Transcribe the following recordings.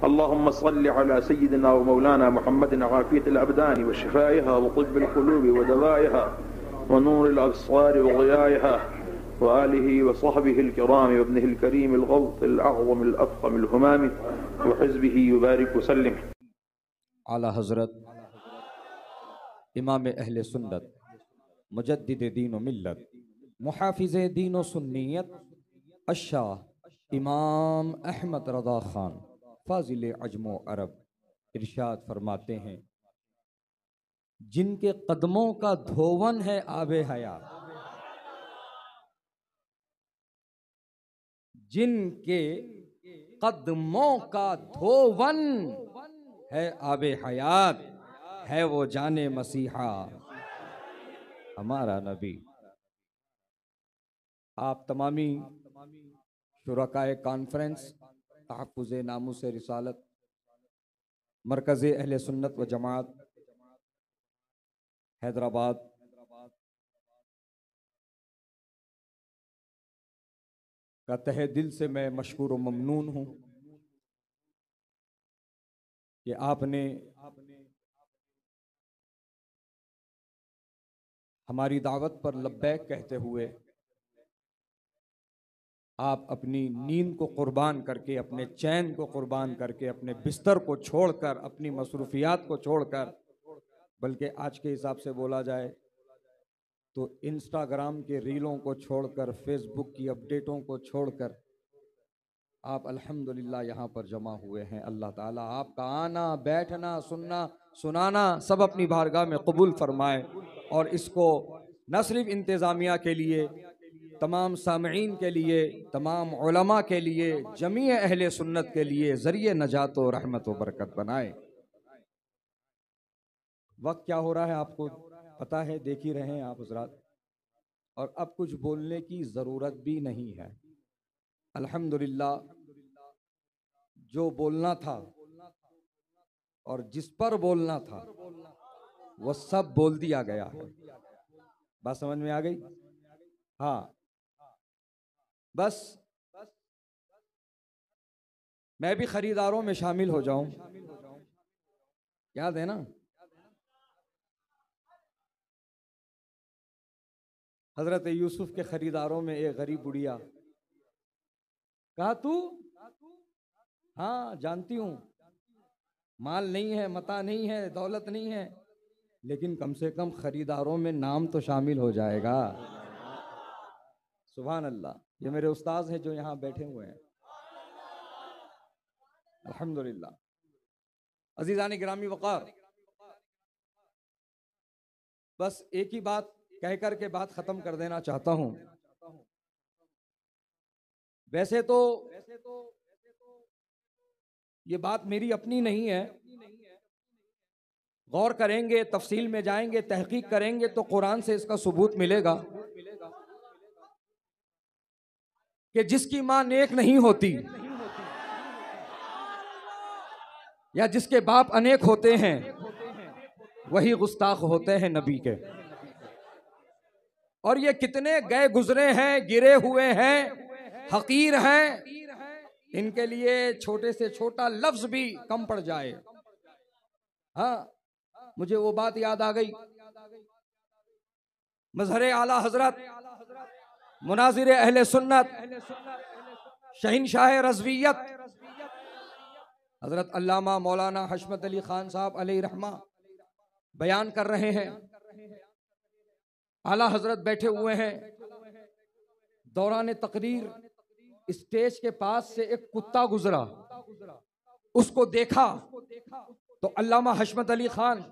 अल्लाहुम्मा सल्लि अला सय्यिदिना व मौलाना मुहम्मदिन आफियतिल अबदानि व शिफाइहा व तिब्बिल क़ुलूबि व दवाइहा व नूरिल अब्सारि व ग़ियाइहा व आलिहि व सहबिहिल किराम व इब्निहिल करीमिल ग़ौसिल अअज़मिल अफ़ख़मिल हुमामी व हिज़्बिही व बारिक व सल्लिम। आला हज़रत इमाम अहले सुन्नत मुजद्दिद दीन व मिल्लत मुहाफ़िज़े दीन व सुन्नियत अशाह इमाम अहमद रज़ा ख़ान फ़ाज़िल अजमो अरब इरशाद फरमाते हैं, जिनके कदमों का धोवन है आबे हयात, जिनके कदमों का धोवन है आबे हयात, है वो जाने मसीहा हमारा नबी। आप तमामी शुरकाए कॉन्फ्रेंस तहफ़्फ़ुज़े नामूस रिसालत मरकज़े अहले सुन्नत व जमात हैदराबाद का तहे दिल से मैं मशकूर व ममनून हूँ कि आपने हमारी दावत पर लब्बैक कहते हुए आप अपनी नींद को कुर्बान करके, अपने चैन को कुर्बान करके, अपने बिस्तर को छोड़कर, अपनी मसरूफियात को छोड़कर, बल्कि आज के हिसाब से बोला जाए तो इंस्टाग्राम के रीलों को छोड़कर, फेसबुक की अपडेटों को छोड़कर आप अल्हम्दुलिल्लाह यहाँ पर जमा हुए हैं। अल्लाह ताला आपका आना, बैठना, सुनना, सुनाना सब अपनी बारगाह में कबूल फरमाए और इसको न सिर्फ इंतज़ामिया के लिए, तमाम सामईन के लिए, तमाम उलमा के लिए, जमी अहले सुन्नत के लिए ज़रिए नजात व रहमत व बरकत बनाए। वक्त क्या हो रहा है आपको पता है, देख ही रहे हैं आप हज़रात, और अब कुछ बोलने की ज़रूरत भी नहीं है। अल्हम्दुलिल्लाह जो बोलना था और जिस पर बोलना था वो सब बोल दिया गया है। बात समझ में आ गई? हाँ, बस मैं भी खरीदारों में शामिल हो जाऊं, याद है ना? हजरत यूसुफ के खरीदारों में एक गरीब बुढ़िया, कहा तू? हाँ जानती हूं, माल नहीं है, मता नहीं है, दौलत नहीं है, लेकिन कम से कम खरीदारों में नाम तो शामिल हो जाएगा। सुभान अल्लाह। ये मेरे उस्ताद हैं जो यहाँ बैठे हुए हैं, अल्हम्दुलिल्लाह। अजीज़ान गिरामी वक़ार, बस एक ही बात कहकर के बात खत्म कर देना चाहता हूँ। वैसे तो ये बात मेरी अपनी नहीं है, गौर करेंगे, तफसील में जाएंगे, तहकीक करेंगे तो कुरान से इसका सबूत मिलेगा कि जिसकी मां नेक नहीं होती या जिसके बाप अनेक होते हैं वही गुस्ताख होते हैं नबी के। और ये कितने गए गुजरे हैं, गिरे हुए हैं, हकीर हैं, इनके लिए छोटे से छोटा लफ्ज भी कम पड़ जाए। हाँ, मुझे वो बात याद आ गई, मज़हर आला हजरत मुनाजिर अहले सुन्नत शहीनशाह रज़वियत हजरत अल्लामा मौलाना हशमत अली खान साहब अलैहि रहमा बयान कर रहे हैं। आला हजरत बैठे हुए हैं, दौरान तकरीर स्टेज के पास से एक कुत्ता गुजरा, उसको देखा तो अल्लामा हशमत अली खान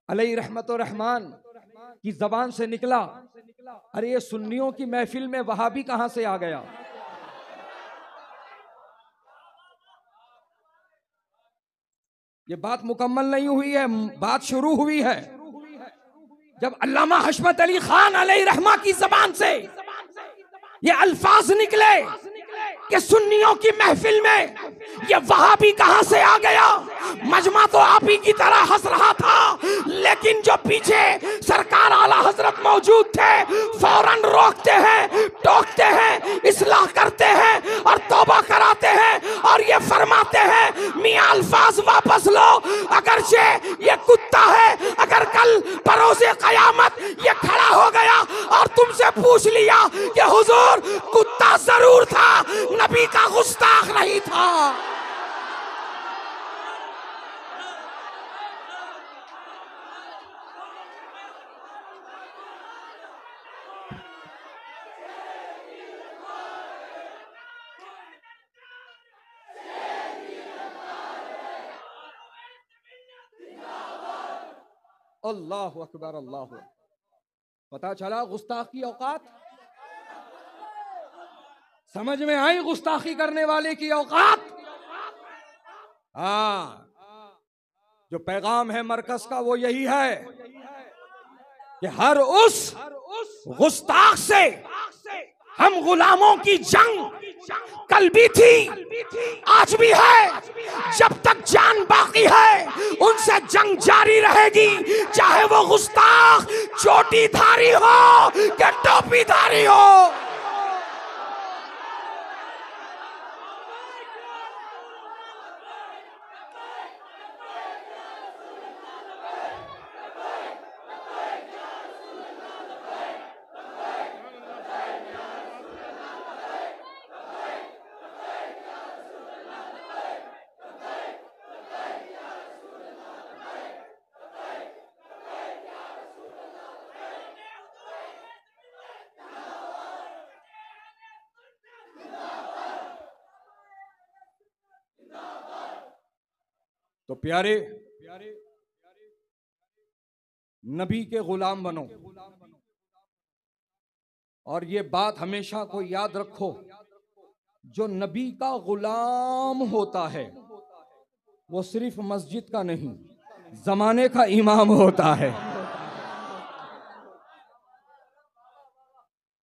अलैहि रहमत व रहमान की जबान से निकला, अरे ये सुन्नियों की महफिल में वहाबी कहां से आ गया? ये बात मुकम्मल नहीं हुई है, बात शुरू हुई है। जब अल्लामा हशमत अली खान अलैहि रहमा की जबान से ये अल्फाज निकले कि सुन्नियों की महफिल में ये वहाबी कहां से आ गया, मजमा तो आप ही की तरह हंस रहा था, लेकिन जो पीछे सरकार आला हजरत मौजूद थे फौरन रोकते हैं, टोकते हैं, इस्लाह करते हैं और तौबा कराते हैं और ये फरमाते हैं मियां जरूर था, नबी का गुस्ताख नहीं था। अल्लाहु अकबर, अल्लाहु। पता चला गुस्ताख की औकात, समझ में आई गुस्ताखी करने वाले की औकात। हाँ, जो पैगाम है मरकज का वो यही है कि हर उस गुस्ताख से हम गुलामों की जंग कल भी थी, आज भी है, जब तक जान बाकी है उनसे जंग जारी रहेगी, चाहे वो गुस्ताख चोटीधारी हो या टोपीधारी हो। तो प्यारे नबी के गुलाम बनो, और ये बात हमेशा को याद रखो, जो नबी का गुलाम होता है वो सिर्फ मस्जिद का नहीं, जमाने का इमाम होता है।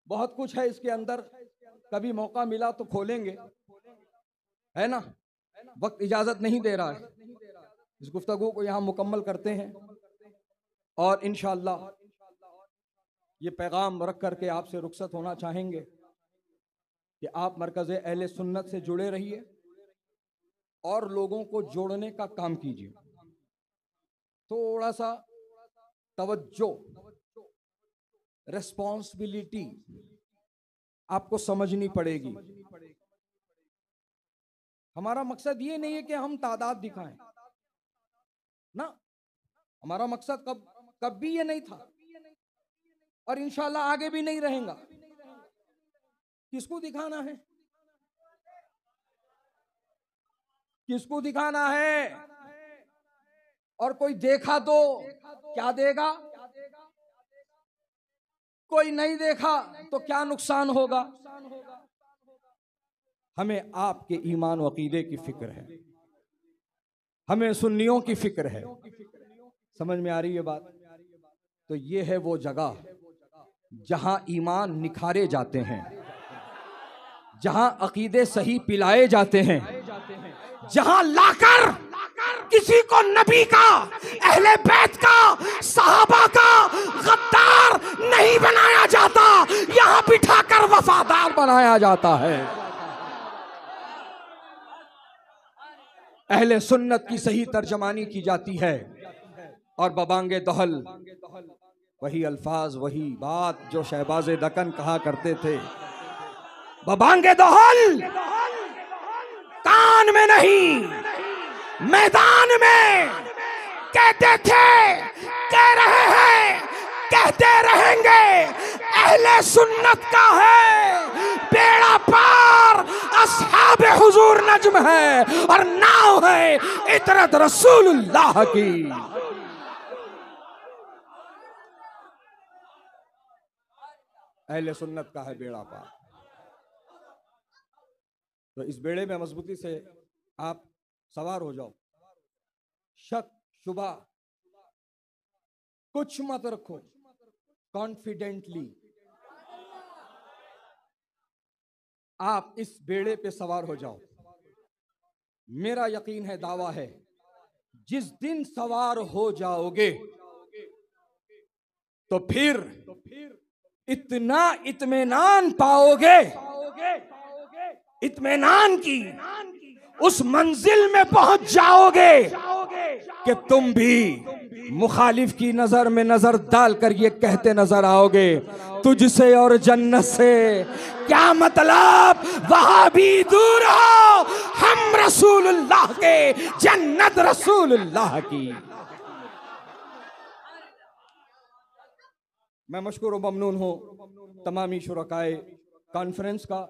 बहुत कुछ है इसके अंदर, कभी मौका मिला तो खोलेंगे, है ना। वक्त इजाजत नहीं दे रहा है, इस गुफ्तगू को यहाँ मुकम्मल करते हैं और इंशाअल्लाह ये पैगाम रख करके आपसे रुखसत होना चाहेंगे कि आप मरकज़ अहले सुन्नत से जुड़े रहिए और लोगों को जोड़ने का काम कीजिए। थोड़ा सा तवज्जो, रिस्पॉन्सिबिलिटी आपको समझनी पड़ेगी। हमारा मकसद ये नहीं है कि हम तादाद दिखाएं ना, हमारा मकसद कभी ये नहीं था और इंशाल्लाह आगे भी नहीं रहेगा। किसको दिखाना है, किसको दिखाना है? और कोई देखा तो क्या देगा, कोई नहीं देखा तो क्या नुकसान होगा। हमें आपके ईमान व अकीदे की फिक्र है, हमें सुन्नियों की फिक्र है। समझ में आ रही है बात? तो ये है वो जगह जहां ईमान निखारे जाते हैं, जहां अकीदे सही पिलाए जाते हैं, जहां लाकर किसी को नबी का, अहले बैत का, सहाबा का गद्दार नहीं बनाया जाता, यहां बिठाकर वफादार बनाया जाता है। अहले सुन्नत की सही तर्जमानी की जाती है और बबांगे दहल वही अल्फाज, वही बात जो शहबाज दकन कहा करते थे। बबांगे दहल कान में नहीं, मैदान में कहते थे, कह रहे हैं, कहते रहेंगे। अहले सुन्नत का है बेड़ा पार, अस्हाब हुजूर नज्म है और नाव है इतरत रसूलुल्लाह की। अहले सुन्नत का है बेड़ा पार। तो इस बेड़े में मजबूती से आप सवार हो जाओ, शक शुबा कुछ मत रखो, कॉन्फिडेंटली आप इस बेड़े पे सवार हो जाओ। मेरा यकीन है, दावा है, जिस दिन सवार हो जाओगे तो फिर इतना इत्मीनान पाओगे, इत्मीनान की उस मंजिल में पहुंच जाओगे कि तुम भी मुखालिफ की नजर में नजर डालकर ये कहते नजर आओगे, तुझसे और जन्नत से क्या मतलब, वहां भी दूर हो, हम रसूलुल्लाह के, जन्नत रसूलुल्लाह की। मैं मशकूर व ममनून हूं तमामी शुरकाए कॉन्फ्रेंस का।